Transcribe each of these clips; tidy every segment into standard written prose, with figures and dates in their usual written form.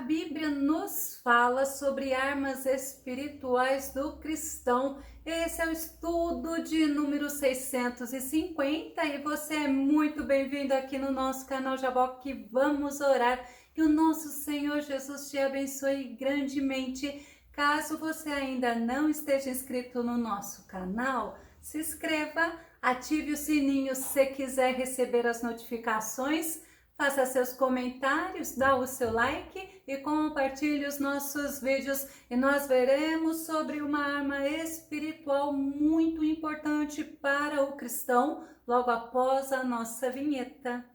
Bíblia nos fala sobre armas espirituais do cristão. Esse é o estudo de número 650 e você é muito bem-vindo aqui no nosso canal Jaboque. Vamos orar que o nosso Senhor Jesus te abençoe grandemente. Caso você ainda não esteja inscrito no nosso canal, se inscreva, ative o sininho se quiser receber as notificações. Faça seus comentários, dá o seu like e compartilhe os nossos vídeos. E nós veremos sobre uma arma espiritual muito importante para o cristão logo após a nossa vinheta.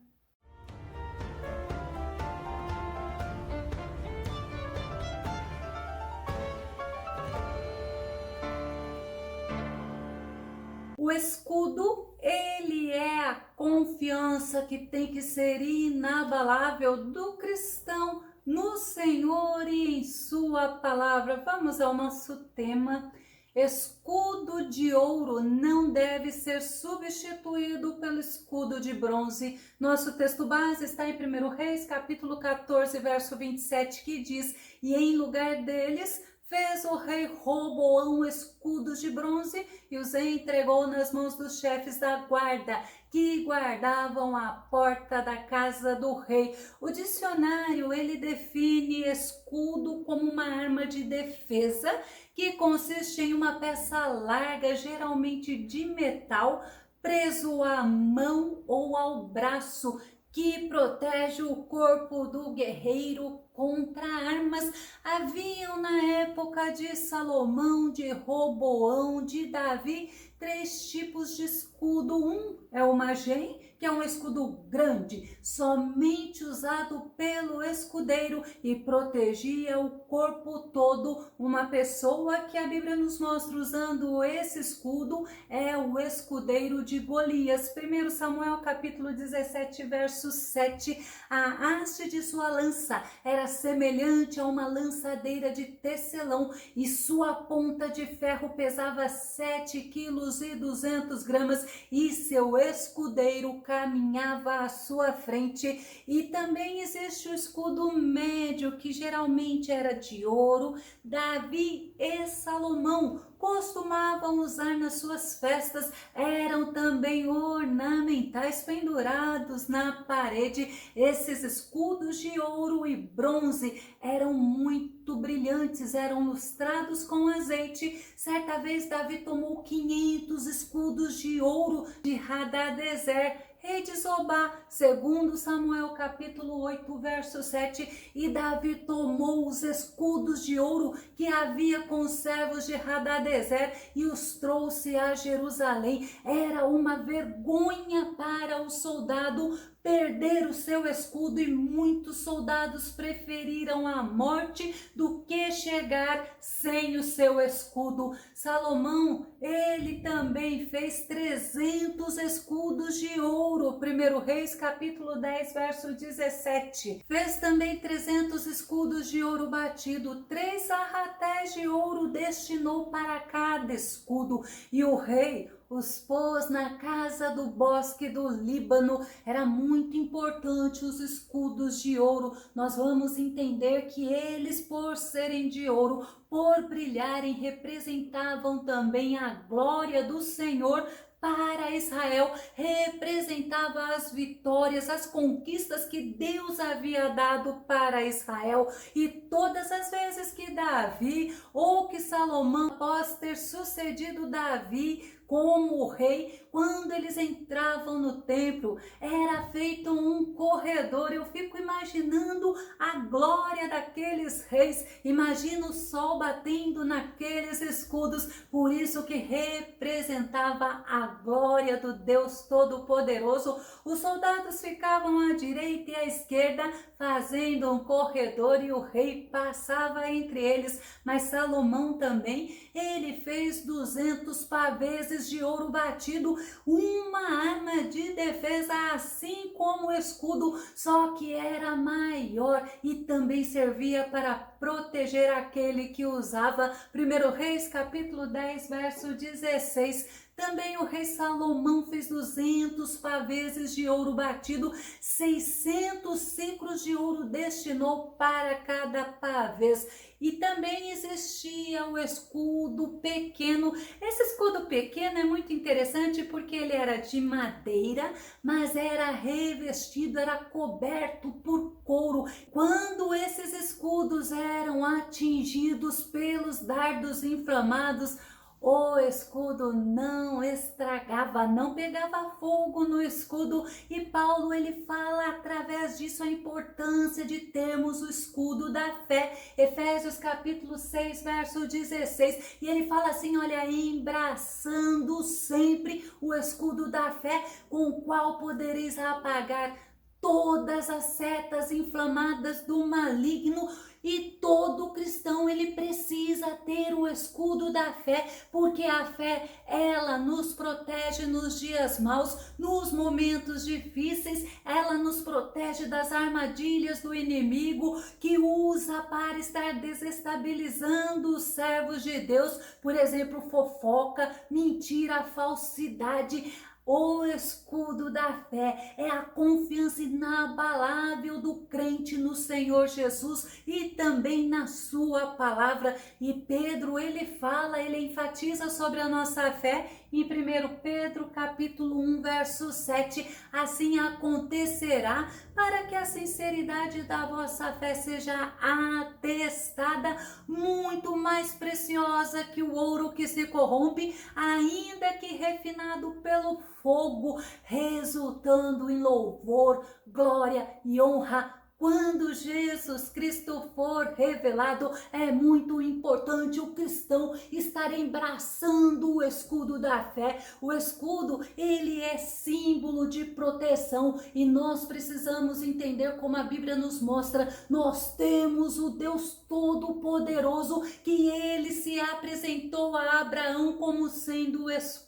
O escudo, ele é a confiança que tem que ser inabalável do cristão no Senhor e em sua palavra. Vamos ao nosso tema. Escudo de ouro não deve ser substituído pelo escudo de bronze. Nosso texto base está em 1 Reis, capítulo 14, verso 27, que diz: "E em lugar deles fez o rei Roboão escudos de bronze e os entregou nas mãos dos chefes da guarda, que guardavam a porta da casa do rei." O dicionário, ele define escudo como uma arma de defesa que consiste em uma peça larga, geralmente de metal, preso à mão ou ao braço, que protege o corpo do guerreiro contra armas. Haviam na época de Salomão, de Roboão, de Davi, 3 tipos de escudo. Um é o magem, que é um escudo grande, somente usado pelo escudeiro e protegia o corpo todo. Uma pessoa que a Bíblia nos mostra usando esse escudo é o escudeiro de Golias. 1 Samuel capítulo 17, verso 7. A haste de sua lança era semelhante a uma lançadeira de tecelão e sua ponta de ferro pesava 7,2 kg e seu escudeiro caminhava à sua frente. E também existe o escudo médio, que geralmente era de ouro. Davi e Salomão costumavam usar nas suas festas, eram também ornamentais, pendurados na parede. Esses escudos de ouro e bronze eram muito brilhantes, eram lustrados com azeite. Certa vez Davi tomou 500 escudos de ouro de Hadadezer, rei de Zobá, segundo Samuel capítulo 8, verso 7, e Davi tomou os escudos de ouro que havia com os servos de Hadadezer e os trouxe a Jerusalém. Era uma vergonha para o soldado perder o seu escudo e muitos soldados preferiram a morte do que chegar sem o seu escudo. Salomão, ele também fez 300 escudos de ouro. 1 Reis capítulo 10, verso 17. Fez também 300 escudos de ouro batido. 3 arratés de ouro destinou para cada escudo. E o rei os pôs na casa do bosque do Líbano. Era muito importante os escudos de ouro. Nós vamos entender que eles, por serem de ouro, por brilharem, representavam também a glória do Senhor para Israel, representava as vitórias, as conquistas que Deus havia dado para Israel. E todas as vezes que Davi ou que Salomão, após ter sucedido Davi como rei, quando eles entravam no templo, era feito um corredor. Eu fico imaginando a glória daqueles reis, imagino o sol batendo naqueles escudos, por isso que representava a glória do Deus Todo-Poderoso. Os soldados ficavam à direita e à esquerda, fazendo um corredor, e o rei passava entre eles. Mas Salomão também, ele fez 200 pavês de ouro batido, uma arma de defesa, assim como o escudo, só que era maior e também servia para proteger aquele que usava. 1 Reis capítulo 10, verso 16. Também o rei Salomão fez 200 paveses de ouro batido, 600 ciclos de ouro destinou para cada pavês. E também existia o escudo pequeno. Esse escudo pequeno é muito interessante porque ele era de madeira, mas era revestido, era coberto por couro. Quando esses escudos eram atingidos pelos dardos inflamados, o escudo não estragava, não pegava fogo no escudo. E Paulo, ele fala através disso a importância de termos o escudo da fé. Efésios capítulo 6, verso 16. E ele fala assim, olha, embraçando sempre o escudo da fé, com o qual podereis apagar todas as setas inflamadas do maligno. E todo cristão, ele precisa ter o escudo da fé, porque a fé, ela nos protege nos dias maus, nos momentos difíceis, ela nos protege das armadilhas do inimigo, que usa para estar desestabilizando os servos de Deus, por exemplo, fofoca, mentira, falsidade. O escudo da fé é a confiança inabalável do crente no Senhor Jesus e também na sua palavra. E Pedro, ele fala, ele enfatiza sobre a nossa fé em 1 Pedro capítulo 1, verso 7. Assim acontecerá para que a sinceridade da vossa fé seja atestada, muito mais preciosa que o ouro que se corrompe, ainda que refinado pelo fogo, resultando em louvor, glória e honra quando Jesus Cristo for revelado. É muito importante o cristão estar embraçando o escudo da fé. O escudo, ele é símbolo de proteção e nós precisamos entender, como a Bíblia nos mostra, nós temos o Deus Todo-Poderoso, que ele se apresentou a Abraão como sendo o escudo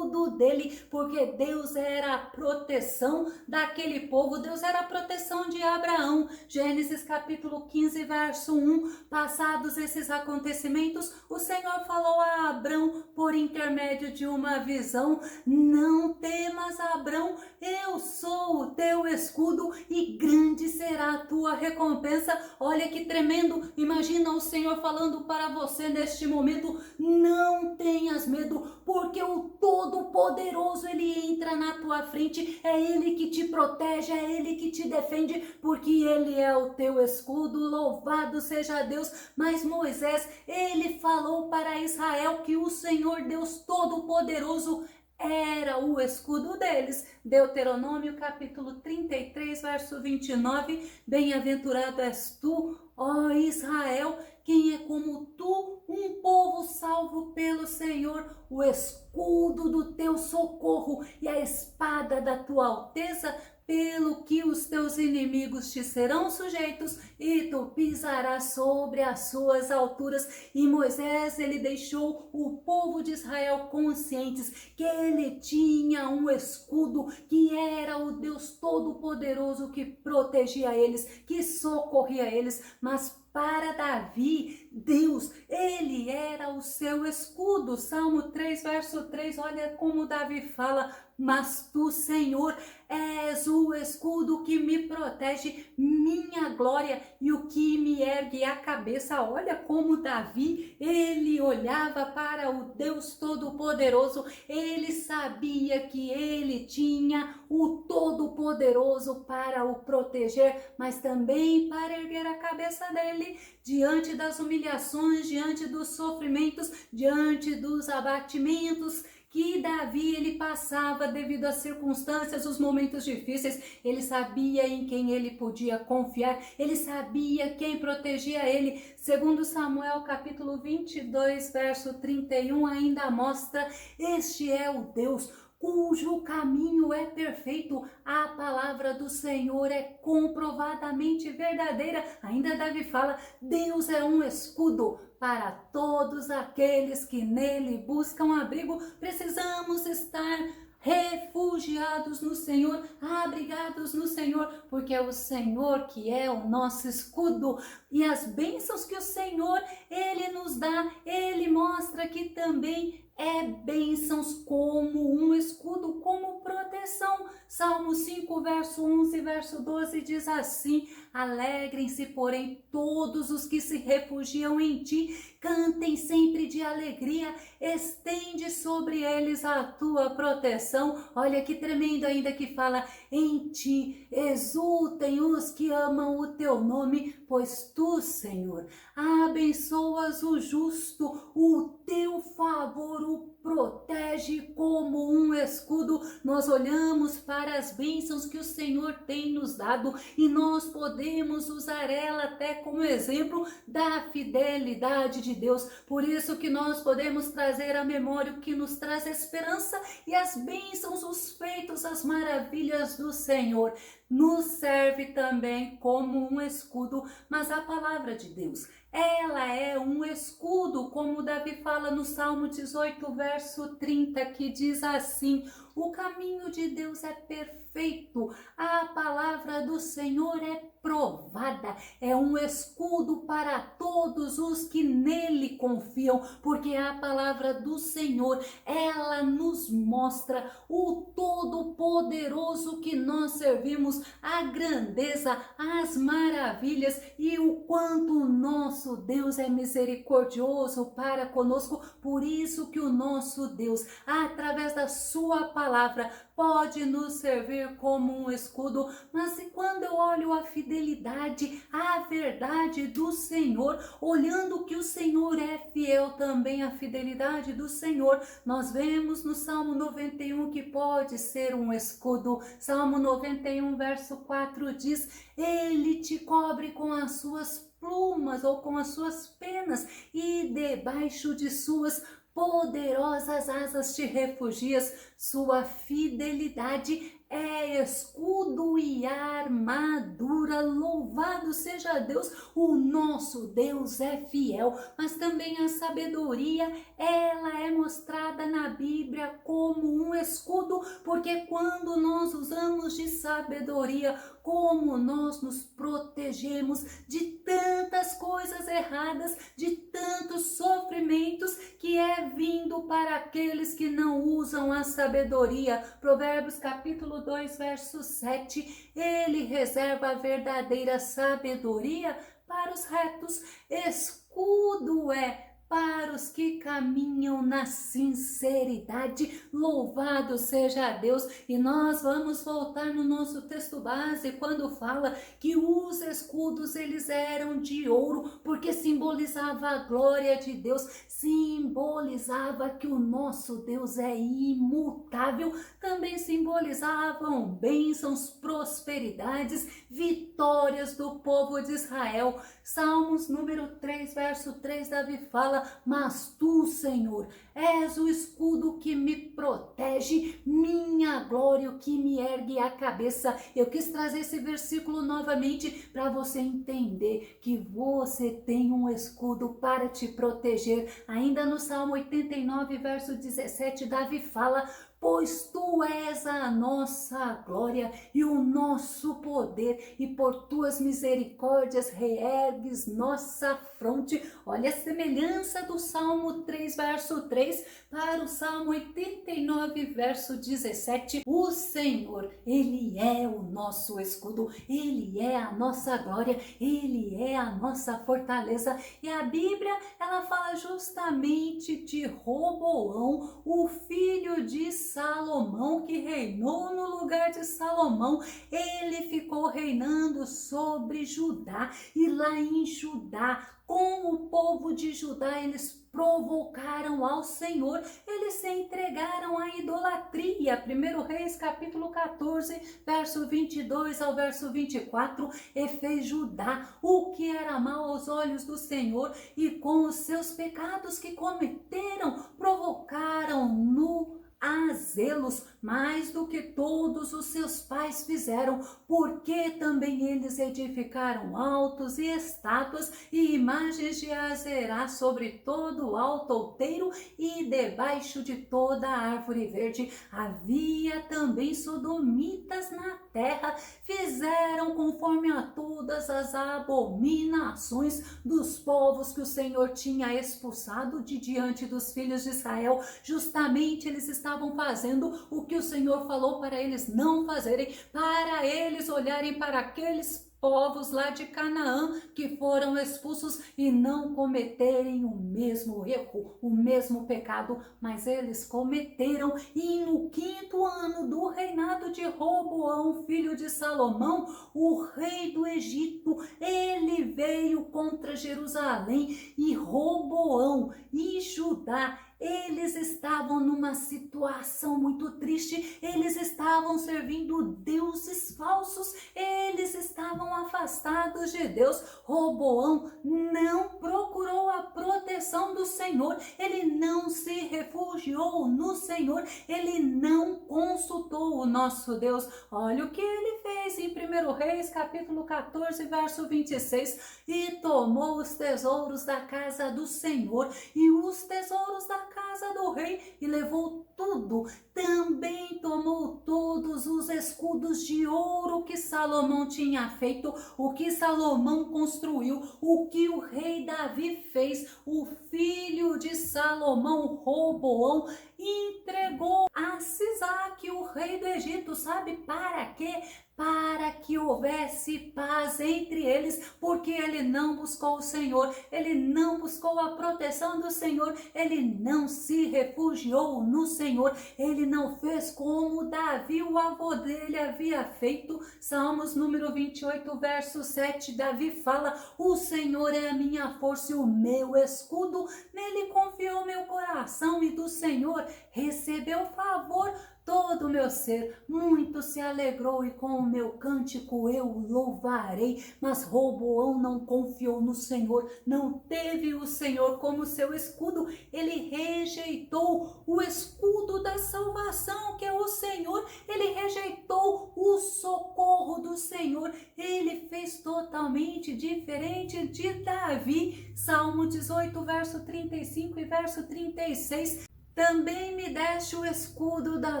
dele, porque Deus era a proteção daquele povo, Deus era a proteção de Abraão. Gênesis capítulo 15, verso 1. Passados esses acontecimentos, o Senhor falou a Abrão por intermédio de uma visão: não temas, Abrão, eu sou o teu escudo e grande será a tua recompensa. Olha que tremendo, imagina o Senhor falando para você neste momento: não tenhas medo, porque o Todo-Poderoso, ele entra na tua frente, é ele que te protege, é ele que te defende, porque ele é o teu escudo. Louvado seja Deus. Mas Moisés, ele falou para Israel que o Senhor Deus Todo-Poderoso era o escudo deles. Deuteronômio capítulo 33, verso 29. Bem-aventurado és tu, ó Israel, quem é como tu, um povo salvo pelo Senhor, o escudo do teu socorro e a espada da tua alteza, pelo que os teus inimigos te serão sujeitos e tu pisarás sobre as suas alturas. E Moisés, ele deixou o povo de Israel conscientes que ele tinha um escudo, que era o Deus Todo-Poderoso que protegia eles, que socorria eles. Mas para Davi, Deus, ele era o seu escudo. Salmo 3, verso 3, olha como Davi fala: mas tu, Senhor, és o escudo que me protege, minha glória e o que me ergue a cabeça. Olha como Davi, ele olhava para o Deus Todo-Poderoso, ele sabia que ele tinha o Todo-Poderoso para o proteger, mas também para erguer a cabeça dele diante das humilhações, diante dos sofrimentos, diante dos abatimentos que Davi, ele passava devido às circunstâncias, os momentos difíceis. Ele sabia em quem ele podia confiar, ele sabia quem protegia ele. Segundo Samuel capítulo 22, verso 31, ainda mostra: este é o Deus cujo caminho é perfeito, a palavra do Senhor é comprovadamente verdadeira. Ainda Davi fala: Deus é um escudo para todos aqueles que nele buscam abrigo. Precisamos estar refugiados no Senhor, abrigados no Senhor, porque é o Senhor que é o nosso escudo. E as bênçãos que o Senhor, ele nos dá, ele mostra que também é bênçãos como um escudo, como proteção. Salmo 5, verso 11, verso 12 diz assim: alegrem-se, porém, todos os que se refugiam em ti, cantem sempre de alegria, estende sobre eles a tua proteção. Olha que tremendo ainda que fala: em ti exultem os que amam o teu nome, pois tu, Senhor, abençoas o justo, o teu favor o protege como um escudo. Nós olhamos para as bênçãos que o Senhor tem nos dado e nós podemos usar ela até como exemplo da fidelidade de Deus. Por isso que nós podemos trazer à memória o que nos traz esperança e as bênçãos, os feitos, as maravilhas do Senhor. Nos serve também como um escudo, mas a palavra de Deus, ela é um escudo, como Davi fala no Salmo 18, verso 30, que diz assim: o caminho de Deus é perfeito, a palavra do Senhor é provada, é um escudo para todos os que nele confiam, porque a palavra do Senhor, ela nos mostra o Todo-Poderoso que nós servimos, a grandeza, as maravilhas e o quanto o nosso Deus é misericordioso para conosco. Por isso que o nosso Deus, através da sua palavra, pode nos servir como um escudo. Mas e quando eu olho a fidelidade, a verdade do Senhor, olhando que o Senhor é fiel também, a fidelidade do Senhor, nós vemos no Salmo 91 que pode ser um escudo. Salmo 91, verso 4 diz: ele te cobre com as suas plumas ou com as suas penas e debaixo de suas poderosas asas te refugias. Sua fidelidade é escudo e armadura. Louvado seja Deus, o nosso Deus é fiel. Mas também a sabedoria, ela é mostrada na Bíblia como um escudo, porque quando nós usamos de sabedoria, como nós nos protegemos de tantas coisas erradas, de tantos sofrimentos que é vindo para aqueles que não usam a sabedoria. Provérbios capítulo 2, verso 7, ele reserva a verdadeira sabedoria para os retos, escudo é para os que caminham na sinceridade. Louvado seja Deus. E nós vamos voltar no nosso texto base, quando fala que os escudos eles eram de ouro, porque simbolizava a glória de Deus, simbolizava que o nosso Deus é imutável, também simbolizavam bênçãos, prosperidades, vitórias do povo de Israel. Salmos número 3, verso 3, Davi fala: mas tu, Senhor, és o escudo que me protege, minha glória, o que me ergue a cabeça. Eu quis trazer esse versículo novamente para você entender que você tem um escudo para te proteger. Ainda no Salmo 89, verso 17, Davi fala: pois tu és a nossa glória e o nosso poder, e por tuas misericórdias reergues nossa fronte. Olha a semelhança do Salmo 3, verso 3 para o Salmo 89, verso 17. O Senhor, ele é o nosso escudo, ele é a nossa glória, ele é a nossa fortaleza. E a Bíblia, ela fala justamente de Roboão, o filho de Salomão, que reinou no lugar de Salomão. Ele ficou reinando sobre Judá, e lá em Judá, com o povo de Judá, eles provocaram ao Senhor, eles se entregaram à idolatria. 1 Reis capítulo 14, verso 22 ao verso 24, e fez Judá o que era mal aos olhos do Senhor, e com os seus pecados que cometeram, provocaram no a zelos, mais do que todos os seus pais fizeram, porque também eles edificaram altos e estátuas e imagens de Aserá sobre todo o alto outeiro e debaixo de toda a árvore verde. Havia também sodomitas na terra, fizeram conforme a todas as abominações dos povos que o Senhor tinha expulsado de diante dos filhos de Israel. Justamente eles estavam fazendo o que o Senhor falou para eles não fazerem, para eles olharem para aqueles povos lá de Canaã que foram expulsos e não cometerem o mesmo erro, o mesmo pecado, mas eles cometeram. E no 5º ano do reinado de Roboão, filho de Salomão, o rei do Egito, ele veio contra Jerusalém, e Roboão e Judá, eles estavam numa situação muito triste, eles estavam servindo deuses falsos, eles estavam afastados de Deus. Roboão não procurou a proteção do Senhor, ele não se refugiou no Senhor, ele não consultou o nosso Deus. Olha o que ele fez em 1 Reis, capítulo 14, verso 26, e tomou os tesouros da casa do Senhor e os tesouros da casa do rei e levou tudo. Também tomou todos os escudos de ouro que Salomão tinha feito, o que Salomão construiu, o que o rei Davi fez. O filho de Salomão, Roboão, entregou a Sisaque, o rei do Egito. Sabe para quê? Para que houvesse paz entre eles, porque ele não buscou o Senhor, ele não buscou a proteção do Senhor, ele não se refugiou no Senhor, ele não fez como Davi, o avô dele, havia feito. Salmos número 28, verso 7, Davi fala: o Senhor é a minha força e o meu escudo, nele confiou meu coração e do Senhor recebeu favor. Todo o meu ser muito se alegrou e com o meu cântico eu louvarei. Mas Roboão não confiou no Senhor, não teve o Senhor como seu escudo. Ele rejeitou o escudo da salvação, que é o Senhor. Ele rejeitou o socorro do Senhor. Ele fez totalmente diferente de Davi. Salmo 18, verso 35 e verso 36. Também me deste o escudo da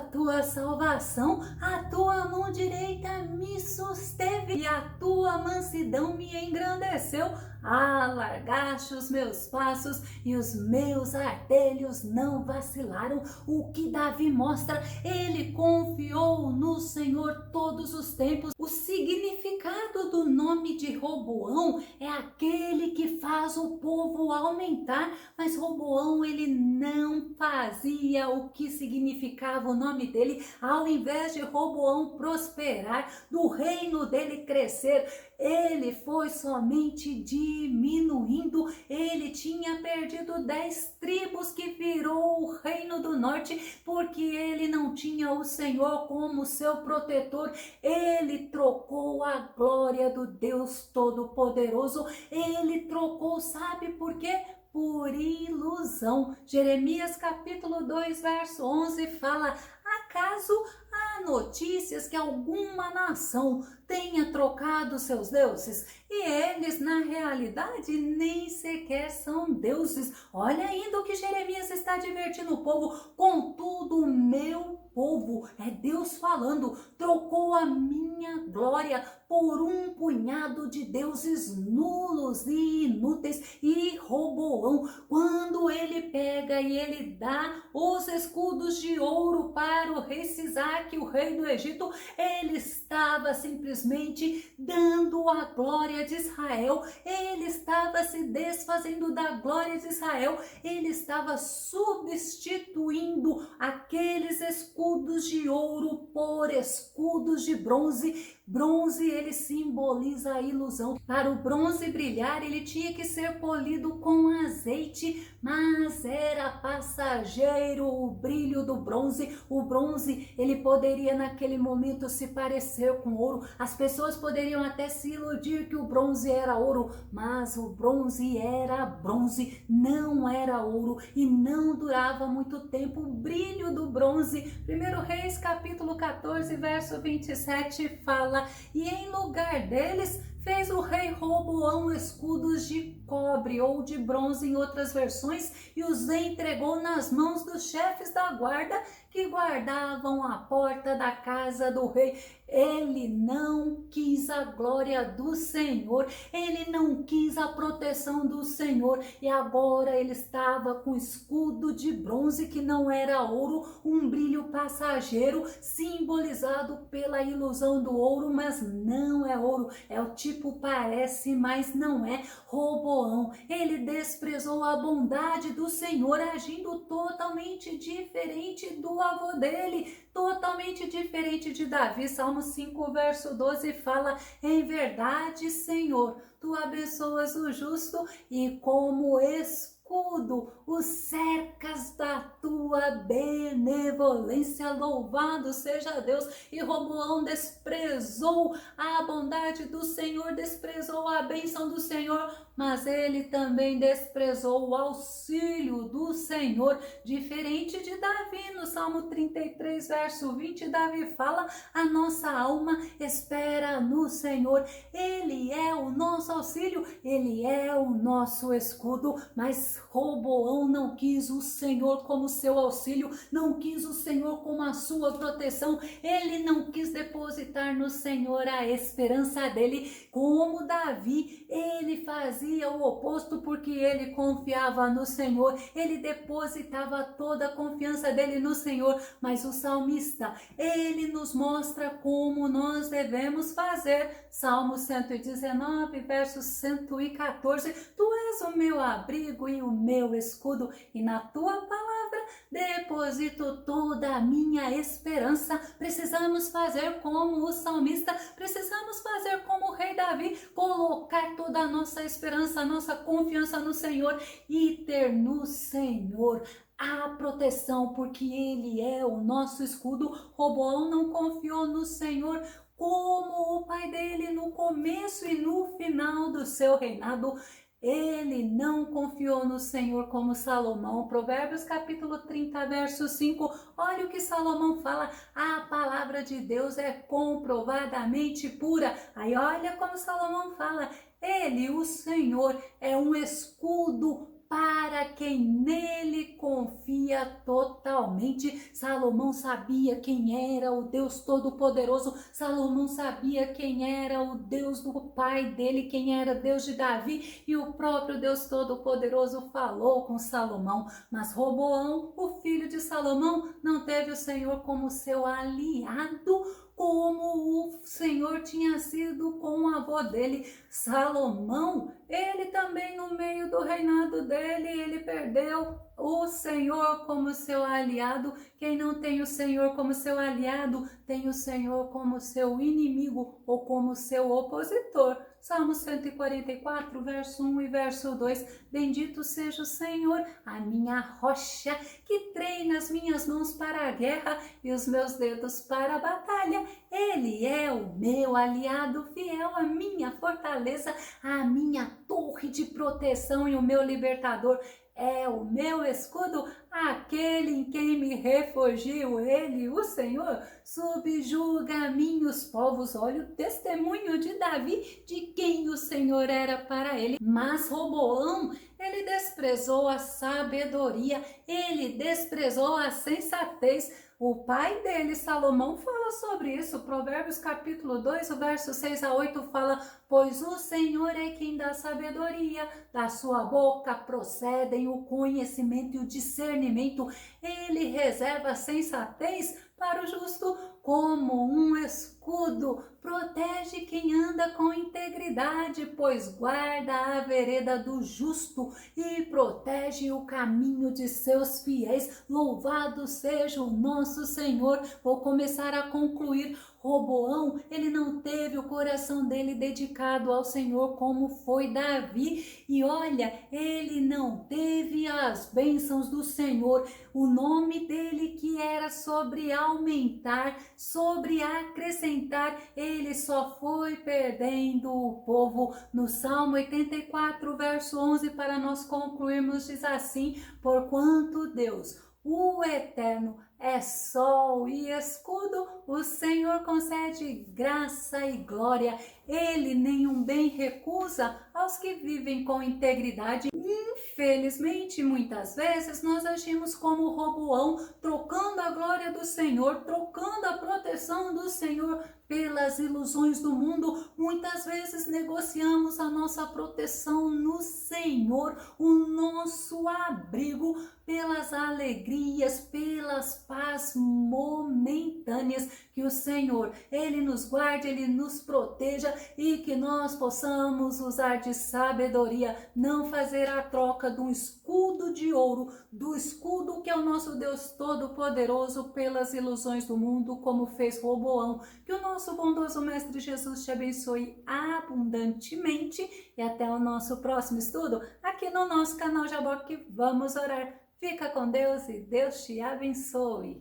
tua salvação, a tua mão direita me susteve e a tua mansidão me engrandeceu. Alargaste os meus passos e os meus artelhos não vacilaram. O que Davi mostra, ele confiou no Senhor todos os tempos. O significado do nome de Roboão é aquele que faz o povo aumentar, mas Roboão ele não fazia o que significava o nome dele. Ao invés de Roboão prosperar, do reino dele crescer, ele foi somente diminuindo. Ele tinha perdido 10 tribos que virou o reino do norte, porque ele não tinha o Senhor como seu protetor. Ele trocou a glória do Deus Todo-Poderoso. Ele trocou, sabe por quê? Por ilusão. Jeremias capítulo 2, verso 11 fala: acaso há notícias que alguma nação tenha trocado seus deuses? E eles, na realidade, nem sequer são deuses. Olha ainda o que Jeremias está advertindo o povo. Contudo, o meu povo, é Deus falando, trocou a minha glória por um punhado de deuses nulos e inúteis. E Roboão, quando ele pega e ele dá os escudos de ouro para o rei Sisaque, o rei do Egito, ele estava simplesmente dando a glória de Israel, ele estava se desfazendo da glória de Israel, ele estava substituindo aqueles escudos de ouro por escudos de bronze. Bronze, ele simboliza a ilusão. Para o bronze brilhar, ele tinha que ser polido com azeite, mas era passageiro o brilho do bronze. O bronze, ele poderia naquele momento se parecer com ouro. As pessoas poderiam até se iludir que o bronze era ouro, mas o bronze era bronze, não era ouro e não durava muito tempo o brilho do bronze. 1 Reis capítulo 14, verso 27 fala: e em lugar deles fez o rei Roboão escudos de cobre ou de bronze em outras versões e os entregou nas mãos dos chefes da guarda que guardavam a porta da casa do rei. Ele não quis a glória do Senhor, ele não quis a proteção do Senhor e agora ele estava com escudo de bronze que não era ouro, um brilho passageiro simbolizado pela ilusão do ouro, mas não é ouro, é o tipo parece, mas não é. Roboão, ele desprezou a bondade do Senhor, agindo totalmente diferente do avô dele, totalmente diferente de Davi. Salmo 5, verso 12 fala: em verdade, Senhor, tu abençoas o justo e como escudo o cercas da tua benevolência. Louvado seja Deus. E Roboão desprezou a bondade do Senhor, desprezou a bênção do Senhor, mas ele também desprezou o auxílio do Senhor, diferente de Davi. No Salmo 33, verso 20, Davi fala: a nossa alma espera no Senhor, ele é o nosso auxílio, ele é o nosso escudo. Mas Roboão não quis o Senhor como seu auxílio, não quis o Senhor como a sua proteção, ele não quis depositar no Senhor a esperança dele. Como Davi, ele fazia o oposto, porque ele confiava no Senhor, ele depositava toda a confiança dele no Senhor. Mas o salmista, ele nos mostra como nós devemos fazer. Salmo 119, verso 114: tu és o meu abrigo e o meu escudo, e na tua palavra deposito toda a minha esperança. Precisamos fazer como o salmista, precisamos fazer como o rei Davi, colocar toda a nossa esperança, a nossa confiança no Senhor e ter no Senhor a proteção, porque ele é o nosso escudo. Roboão não confiou no Senhor como o pai dele no começo e no final do seu reinado. Ele não confiou no Senhor como Salomão. Provérbios capítulo 30, verso 5. Olha o que Salomão fala: a palavra de Deus é comprovadamente pura. Aí olha como Salomão fala: ele, o Senhor, é um escudo para quem nele confia totalmente. Salomão sabia quem era o Deus Todo-Poderoso. Salomão sabia quem era o Deus do pai dele, quem era Deus de Davi, e o próprio Deus Todo-Poderoso falou com Salomão. Mas Roboão, o filho de Salomão, não teve o Senhor como seu aliado, como o Senhor tinha sido com o avô dele. Salomão, ele também no meio do reinado dele, ele perdeu o Senhor como seu aliado. Quem não tem o Senhor como seu aliado, tem o Senhor como seu inimigo ou como seu opositor. Salmo 144, verso 1 e verso 2. Bendito seja o Senhor, a minha rocha, que treina as minhas mãos para a guerra e os meus dedos para a batalha. Ele é o meu aliado fiel, a minha fortaleza, a minha torre de proteção e o meu libertador. É o meu escudo, aquele em quem me refugio. Ele, o Senhor, subjuga a mim os povos. Olha o testemunho de Davi, de quem o Senhor era para ele. Mas Roboão, ele desprezou a sabedoria, ele desprezou a sensatez. O pai dele, Salomão, fala sobre isso. Provérbios capítulo 2, o verso 6 a 8 fala: pois o Senhor é quem dá sabedoria, da sua boca procedem o conhecimento e o discernimento. Ele reserva a sensatez para o justo. como um escudo, protege quem anda com integridade, pois guarda a vereda do justo e protege o caminho de seus fiéis. Louvado seja o nosso Senhor. Vou começar a concluir. Roboão, ele não teve o coração dele dedicado ao Senhor como foi Davi. E olha, ele não teve as bênçãos do Senhor. O nome dele que era sobre aumentar, sobre acrescentar, ele só foi perdendo o povo. No Salmo 84, verso 11, para nós concluirmos, diz assim: porquanto Deus, o Eterno, é sol e escudo, o Senhor concede graça e glória. Ele nenhum bem recusa aos que vivem com integridade. Infelizmente, muitas vezes nós agimos como Roboão, trocando a glória do Senhor, trocando a proteção do Senhor pelas ilusões do mundo. Muitas vezes negociamos a nossa proteção no Senhor, o nosso abrigo, pelas alegrias, pelas paz momentâneas. Que o Senhor, ele nos guarde, ele nos proteja e que nós possamos usar de sabedoria, não fazer a troca de um escudo de ouro, do escudo que é o nosso Deus Todo-Poderoso, pelas ilusões do mundo, como fez Roboão. Que o nosso bondoso Mestre Jesus te abençoe abundantemente e até o nosso próximo estudo aqui no nosso canal Jaboque. Vamos orar. Fica com Deus e Deus te abençoe.